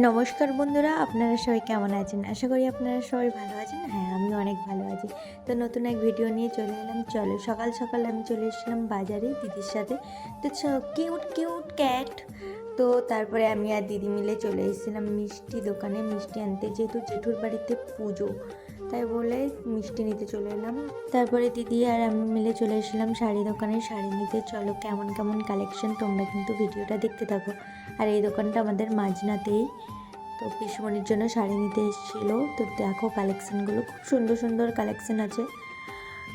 নমস্কার বন্ধুরা, আপনারা সবাই কেমন আছেন? আশা করি আপনারা সবাই ভালো আছেন। হ্যাঁ, আমিও অনেক ভালো আছি। তো নতুন এক ভিডিও নিয়ে চলে এলাম। চলো, সকাল সকাল আমি চলে এসেছিলাম বাজারে দিদির সাথে। তো কিউট কিউট ক্যাট। তো তারপরে আমি আর দিদি মিলে চলে এসেছিলাম মিষ্টি দোকানে মিষ্টি আনতে, যেহেতু জেঠুর বাড়িতে পুজো, তাই বলে মিষ্টি নিতে চলে এলাম। তারপরে দিদি আর আমি মিলে চলে এসেছিলাম শাড়ি দোকানে শাড়ি নিতে। চলো, কেমন কেমন কালেকশন, তোমরা কিন্তু ভিডিওটা দেখতে থাকো। আর এই দোকানটা আমাদের মাঝনাতেই। তো পিসমণির জন্য শাড়ি নিতে এসেছিলো। তো দেখো কালেকশানগুলো, খুব সুন্দর সুন্দর কালেকশান আছে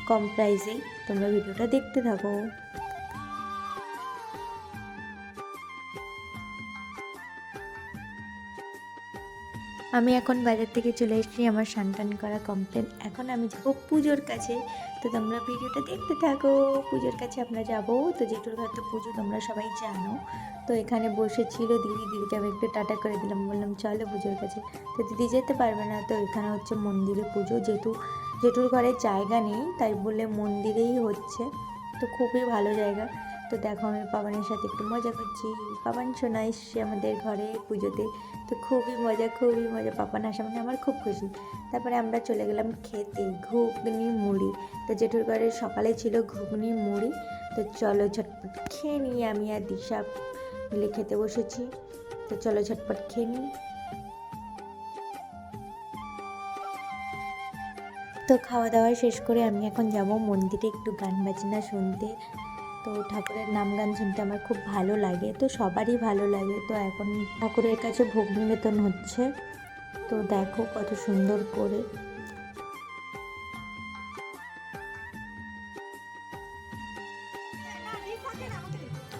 কম প্রাইসেই। তোমরা ভিডিওটা দেখতে থাকো। আমি এখন বাজার থেকে চলে এসেছি, আমার স্নান করা কমপ্লিট। এখন আমি যাবো পুজোর কাছে। তো তোমরা ভিডিওটা দেখতে থাকো। পুজোর কাছে আমরা যাবো। তো জেঠুর ঘর তো পুজো তোমরা সবাই জানো। তো এখানে বসেছিল দিদিকে আমি একটু টাটা করে দিলাম, বললাম চলো পুজোর কাছে। তো দিদি যেতে পারবে না, তো এখানে হচ্ছে মন্দিরে পুজো, যেহেতু জেঠুর ঘরে জায়গা নেই তাই বলে মন্দিরেই হচ্ছে। তো খুবই ভালো জায়গা। তো দেখো আমি পাপানের সাথে একটু মজা করছি। পাপান সোনা এসছে আমাদের ঘরে পুজোতে। তো খুবই মজা। পাপান আসা মানে আমার খুব খুশি। তারপরে আমরা চলে গেলাম খেতে ঘুগনি মুড়ি। তো জেঠুর ঘরে সকালে ছিল ঘুগনি মুড়ি। তো চলো ঝটপট খেয়ে নিই, আমি আর দিশা মিলে খেতে বসেছি। তো চলো ঝটপট খেয়ে নিই। তো খাওয়া দাওয়া শেষ করে আমি এখন যাব মন্দিরে একটু গান বাজনা শুনতে। তো ঠাকুরের নাম গান শুনতে আমার খুব ভালো লাগে, তো সবারই ভালো লাগে। তো এখন ঠাকুরের কাছে ভোগ নিবেদন হচ্ছে। তো দেখো কত সুন্দর করে।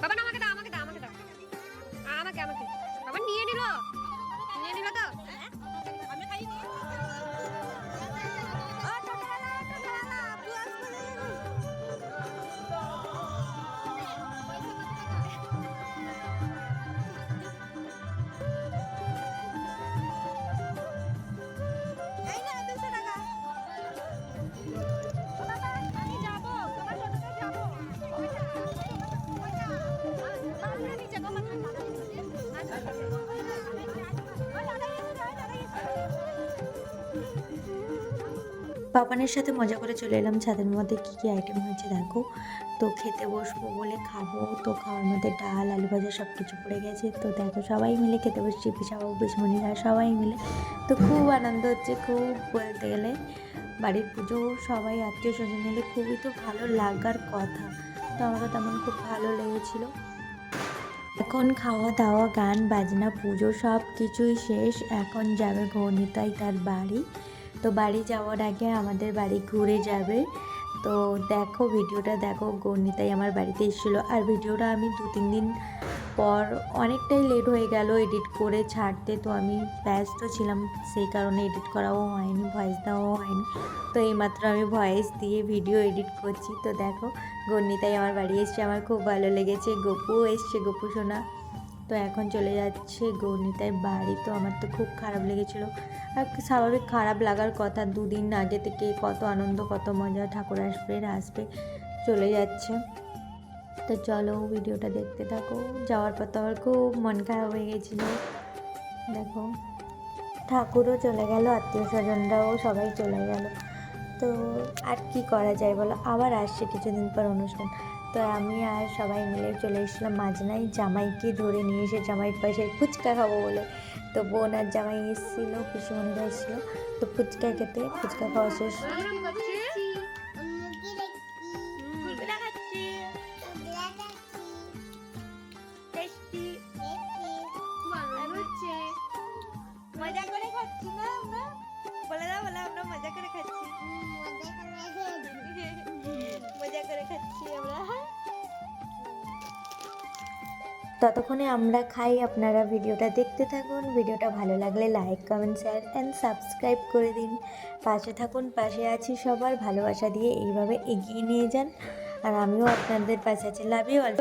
বাবা না, আমাকে দাও, আমাকে দাও, আমাকে দাও, আমাকে আমাকে বাবা নিয়ে নিল তো আমি খাইনি। পাপানের সাথে মজা করে চলে এলাম ছাদের মধ্যে। কী কী আইটেম হয়েছে দেখো। তো খেতে বসবো বলে খাবো, তো খাওয়ার মধ্যে ডাল আলু ভাজা সব কিছু পড়ে গেছে। তো দেখো সবাই মিলে খেতে বসছি, পিসাবাবু পিসমণিরা সবাই মিলে। তো খুব আনন্দ হচ্ছে, খুব বলতে গেলে বাড়ির পুজো, সবাই আত্মীয় স্বজন মিলে খুবই তো ভালো লাগার কথা। তো আমারও তেমন খুব ভালো লেগেছিলো। এখন খাওয়া দাওয়া গান বাজনা পুজো সব কিছুই শেষ। এখন যাবে গৌনিতাই তার বাড়ি। তো বাড়ি যাওয়ার আগে আমাদের বাড়ি ঘুরে যাবে। তো দেখো ভিডিওটা দেখো, গৌনিতাই আমার বাড়িতে এসেছিলো। আর ভিডিওটা আমি 2-3 দিন পর, অনেকটাই লেট হয়ে গেল এডিট করে ছাড়তে। তো আমি ব্যস্ত ছিলাম, সেই কারণে এডিট করাও হয়নি, ভয়েস দেওয়াও হয়নি। তো এইমাত্র আমি ভয়েস দিয়ে ভিডিও এডিট করছি। তো দেখো গৌনিতাই আমার বাড়ি এসছে, আমার খুব ভালো লেগেছে। গপুও এসছে, গপু সোনা। তো এখন চলে যাচ্ছে গৌনিতাই বাড়ি। তো আমার তো খুব খারাপ লেগেছিলো। আর স্বাভাবিক খারাপ লাগার কথা, 2 দিন আগে থেকে কত আনন্দ কত মজা, ঠাকুর আসবে চলে যাচ্ছে। তো চলো ভিডিওটা দেখতে থাকো। যাওয়ার পর তো আমার খুব মন খারাপ হয়ে গেছিলো। দেখো ঠাকুরও চলে গেল, আত্মীয় স্বজনরাও সবাই চলে গেল। তো আর কি করা যায় বলো, আবার আসছে কিছুদিন পর অনুষ্ঠান। তো আমি আর সবাই মিলে চলে এসেছিলাম মাঝনাই। জামাইকে ধরে নিয়ে এসে জামাইয়ের পাশে ফুচকা খাবো বলে। তো বোন আর জামাই এসেছিলো, পিসিমণিরা এসেছিলো। তো ফুচকা খেতে, ফুচকা খাওয়া শেষ। মজা করে খাচ্ছি না আমরা, বলে দাও, বলে আমরা মজা করে খাচ্ছি, মজা করে খাচ্ছি আমরা। ততক্ষণে আমরা খাই, আপনারা ভিডিওটা দেখতে থাকুন। ভিডিওটা ভালো লাগলে like comment share and subscribe করে দিন। পাশে থাকুন, পাশে আছি সবার ভালোবাসা দিয়ে এইভাবে এগিয়ে নিয়ে যান। আর আমিও আপনাদের পাশে আছি। Love you all.